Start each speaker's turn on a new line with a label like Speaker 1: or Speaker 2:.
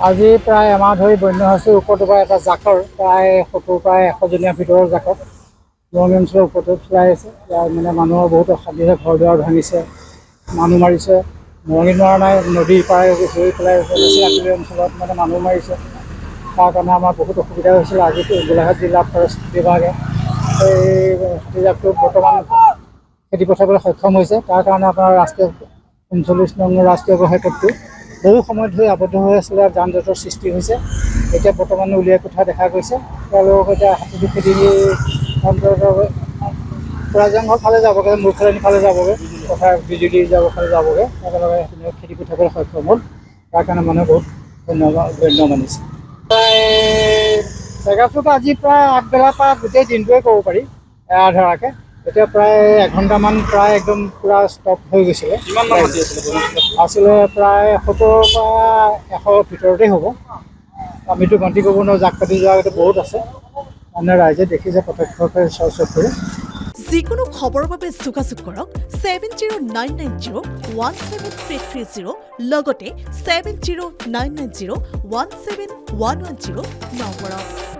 Speaker 1: আজি প্ৰায় এমাহ ধৰি বন্যহাচীৰ ওপৰতোপৰা এটা জাকৰ প্ৰায় 70 প্ৰায় 100জনীয়া ভিতৰৰ জাকত মৰঙী অঞ্চলৰ ওপৰতো চলাই আছে। ইয়াৰ মানে মানুহৰ বহুত অশান্তি হৈছে, ঘৰ দুৱাৰ ভাঙিছে, মানুহ মাৰিছে। মৰঙীত মৰা নাই, নদীৰ পাৰে হৈ পেলাই চিৰাকুলি অঞ্চলত মানে মানুহ মাৰিছে। তাৰ কাৰণে আমাৰ বহুত অসুবিধা হৈছিল। আজি গোলাঘাট জিলা ফৰেষ্ট বিভাগে এই হাতীজাকটো বৰ্তমান খেতি পথাবলৈ সক্ষম হৈছে। তাৰ কাৰণে আপোনাৰ ৰাষ্ট্ৰীয় 39 নং ৰাষ্ট্ৰীয় ঘাইপথটো বহু সময় ধৰি আবদ্ধ হৈ আছিলে, যান জঁটৰ সৃষ্টি হৈছে। এতিয়া বৰ্তমান উলিয়াই পঠোৱা দেখা গৈছে। তেওঁলোকক এতিয়া হাতীটো খেদি কোৰাজংঘৰ ফালে যাবগৈ, মূৰ্খৰণিৰ ফালে যাবগৈ, পথাৰ বিজুলী ফালে যাবগৈ। একেলগে খেদি পঠাবলৈ সক্ষম হ'ল। তাৰ কাৰণে মানুহে বহুত ধন্য মানিছে। প্ৰায় জেগাটোত আজি প্ৰায় আগবেলাৰ পৰা গোটেই দিনটোৱে ক'ব পাৰি এৰা ধৰাকৈ। এতিয়া প্ৰায় এঘণ্টামান প্ৰায় একদম পূৰা ষ্টপ হৈ গৈছিলে। আছিলে প্ৰায় 70 পৰা 100 ভিতৰতেই হ'ব। আমিতো গন্তি কৰিব নোৱাৰোঁ, জাক পাতি যোৱাটো বহুত আছে। মানে ৰাইজে দেখিছে প্ৰত্যক্ষভাৱে চকুৰে।
Speaker 2: যিকোনো খবৰৰ বাবে যোগাযোগ কৰক 7099017330 লগতে 7099017110 নম্বৰত।